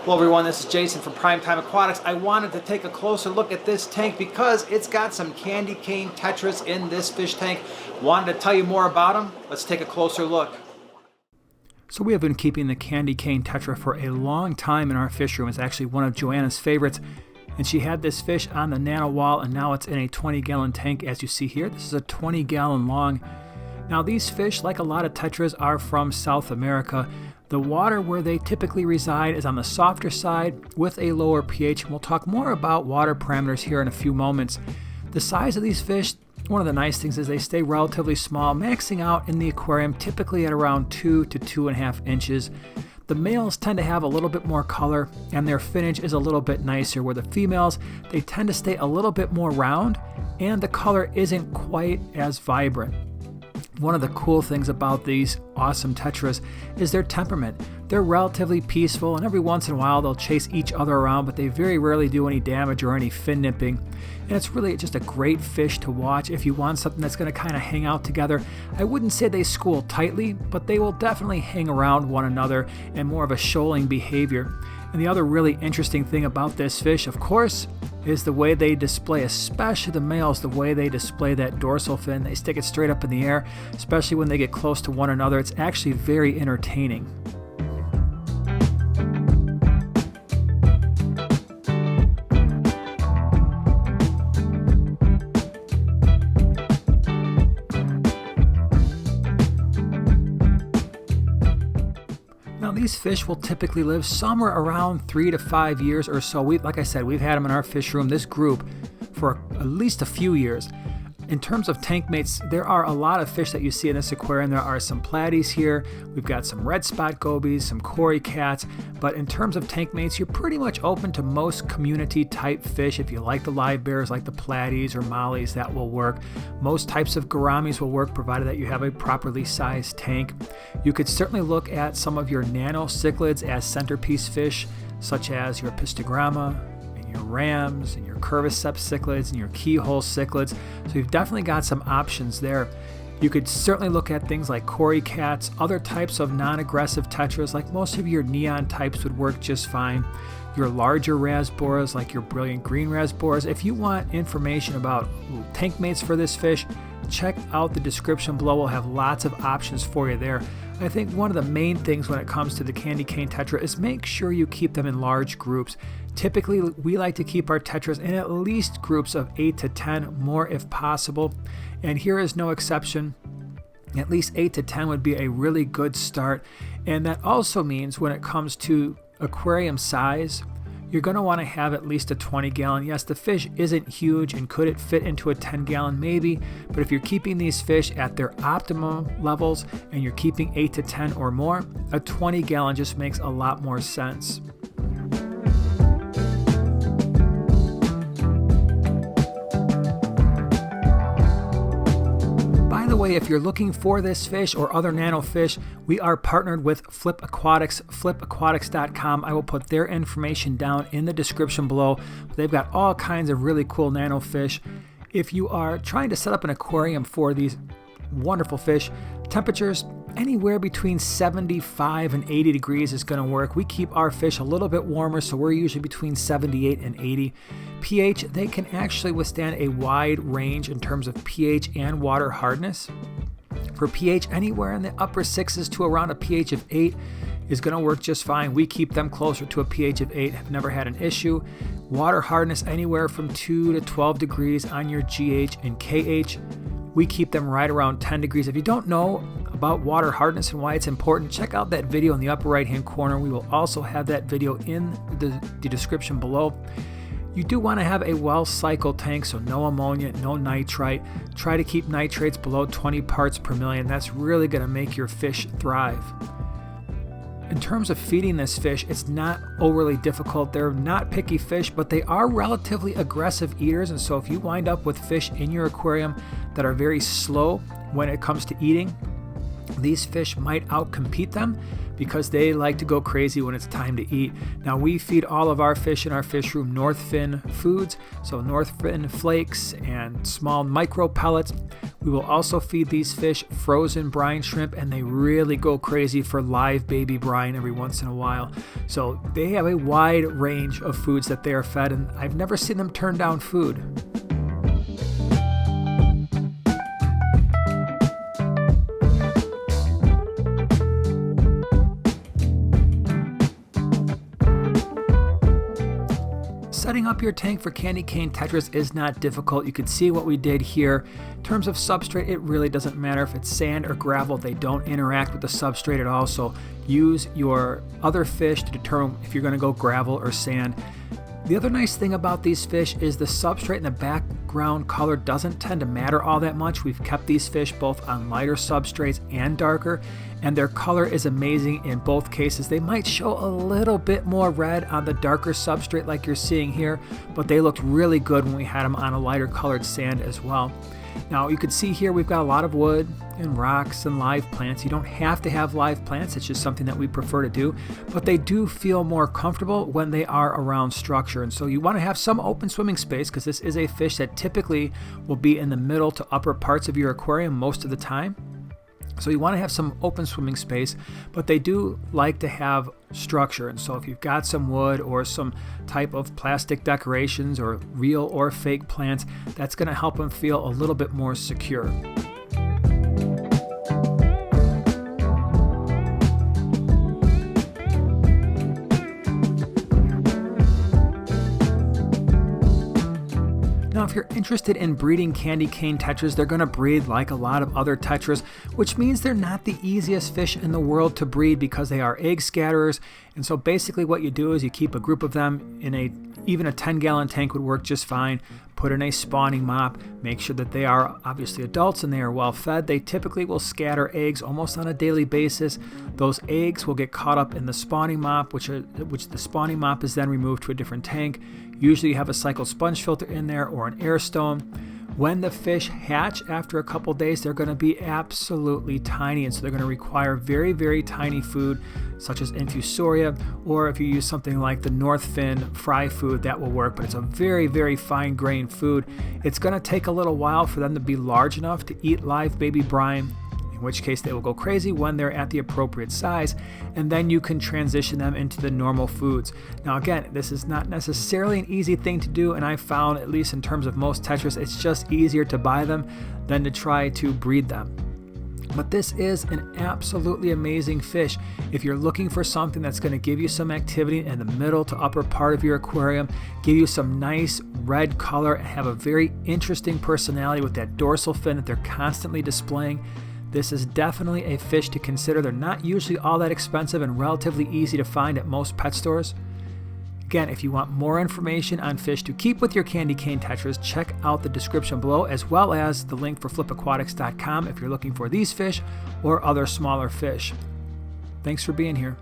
Hello everyone, this is Jason from Primetime Aquatics. I wanted to take a closer look at this tank because it's got some Candy Cane Tetras in this fish tank. Wanted to tell you more about them. Let's take a closer look. So we have been keeping the Candy Cane Tetra for a long time in our fish room. It's actually one of Joanna's favorites. And she had this fish on the nano wall, and now it's in a 20-gallon tank as you see here. This is a 20-gallon long. Now these fish, like a lot of tetras, are from South America. The water where they typically reside is on the softer side with a lower pH, and we'll talk more about water parameters here in a few moments. The size of these fish, one of the nice things is they stay relatively small, maxing out in the aquarium typically at around 2 to 2.5 inches. The males tend to have a little bit more color and their finnage is a little bit nicer, where the females, they tend to stay a little bit more round and the color isn't quite as vibrant. One of the cool things about these awesome tetras is their temperament. They're relatively peaceful, and every once in a while they'll chase each other around, but they very rarely do any damage or any fin nipping. And it's really just a great fish to watch if you want something that's going to kind of hang out together. I wouldn't say they school tightly, but they will definitely hang around one another and more of a shoaling behavior. And the other really interesting thing about this fish, of course, is the way they display, especially the males, the way they display that dorsal fin. They stick it straight up in the air, especially when they get close to one another. It's actually very entertaining. These fish will typically live somewhere around 3 to 5 years or so. Like I said, we've had them in our fish room, this group, for at least a few years. In terms of tank mates, there are a lot of fish that you see in this aquarium. There are some platies here. We've got some red spot gobies, some cory cats. But in terms of tank mates, you're pretty much open to most community type fish. If you like the live bears, like the platies or mollies, that will work. Most types of gouramis will work, provided that you have a properly sized tank. You could certainly look at some of your nano cichlids as centerpiece fish, such as your pistogramma, your rams and your curviceps cichlids and your keyhole cichlids. So you've definitely got some options there. You could certainly look at things like cory cats, other types of non-aggressive tetras, like most of your neon types would work just fine. Your larger rasboras, like your brilliant green rasboras. If you want information about tank mates for this fish, check out the description below. We'll have lots of options for you there. I think one of the main things when it comes to the Candy Cane Tetra is make sure you keep them in large groups. Typically, we like to keep our tetras in at least groups of 8 to 10, more if possible. And here is no exception. At least 8 to 10 would be a really good start. And that also means when it comes to aquarium size, you're going to want to have at least a 20-gallon. Yes, the fish isn't huge, and could it fit into a 10-gallon? Maybe, but if you're keeping these fish at their optimum levels and you're keeping 8 to 10 or more, a 20-gallon just makes a lot more sense. If you're looking for this fish or other nano fish, we are partnered with Flip Aquatics, flipaquatics.com. I will put their information down in the description below. They've got all kinds of really cool nano fish. If you are trying to set up an aquarium for these wonderful fish, temperatures anywhere between 75 and 80 degrees is going to work. We keep our fish a little bit warmer, so we're usually between 78 and 80. pH, they can actually withstand a wide range in terms of pH and water hardness. For pH, anywhere in the upper 6s to around a pH of 8 is going to work just fine. We keep them closer to a pH of 8, have never had an issue. Water hardness anywhere from 2 to 12 degrees on your GH and KH. We keep them right around 10 degrees. If you don't know about water hardness and why it's important, check out that video in the upper right hand corner. We will also have that video in the description below. You do want to have a well-cycled tank, so no ammonia, no nitrite. Try to keep nitrates below 20 parts per million. That's really going to make your fish thrive. In terms of feeding this fish, it's not overly difficult. They're not picky fish, but they are relatively aggressive eaters, and so if you wind up with fish in your aquarium that are very slow when it comes to eating, these fish might outcompete them because they like to go crazy when it's time to eat. Now, we feed all of our fish in our fish room North Fin foods, so North Fin flakes and small micro pellets. We will also feed these fish frozen brine shrimp, and they really go crazy for live baby brine every once in a while. So they have a wide range of foods that they are fed, and I've never seen them turn down food. Setting up your tank for Candy Cane Tetras is not difficult. You can see what we did here. In terms of substrate, it really doesn't matter if it's sand or gravel. They don't interact with the substrate at all, so use your other fish to determine if you're going to go gravel or sand. The other nice thing about these fish is the substrate and the background color doesn't tend to matter all that much. We've kept these fish both on lighter substrates and darker, and their color is amazing in both cases. They might show a little bit more red on the darker substrate like you're seeing here, but they looked really good when we had them on a lighter colored sand as well. Now you can see here we've got a lot of wood and rocks and live plants. You don't have to have live plants, it's just something that we prefer to do, but they do feel more comfortable when they are around structure. And so you want to have some open swimming space, because this is a fish that typically will be in the middle to upper parts of your aquarium most of the time. So you want to have some open swimming space, but they do like to have structure. And so if you've got some wood or some type of plastic decorations or real or fake plants, that's going to help them feel a little bit more secure. Now, if you're interested in breeding Candy Cane Tetras, they're going to breed like a lot of other tetras, which means they're not the easiest fish in the world to breed because they are egg scatterers. And so basically what you do is you keep a group of them in even a 10-gallon tank would work just fine. Put in a spawning mop, make sure that they are obviously adults and they are well fed. They typically will scatter eggs almost on a daily basis. Those eggs will get caught up in the spawning mop, which the spawning mop is then removed to a different tank. Usually you have a cycled sponge filter in there or an air stone. When the fish hatch after a couple days, they're going to be absolutely tiny, and so they're going to require very, very tiny food, such as infusoria, or if you use something like the North Fin fry food, that will work, but it's a very, very fine-grained food. It's going to take a little while for them to be large enough to eat live baby brine, in which case they will go crazy when they're at the appropriate size, and then you can transition them into the normal foods. Now again, this is not necessarily an easy thing to do, and I found, at least in terms of most tetras, it's just easier to buy them than to try to breed them. But this is an absolutely amazing fish. If you're looking for something that's going to give you some activity in the middle to upper part of your aquarium, give you some nice red color, and have a very interesting personality with that dorsal fin that they're constantly displaying, this is definitely a fish to consider. They're not usually all that expensive and relatively easy to find at most pet stores. Again, if you want more information on fish to keep with your Candy Cane Tetras, check out the description below, as well as the link for flipaquatics.com if you're looking for these fish or other smaller fish. Thanks for being here.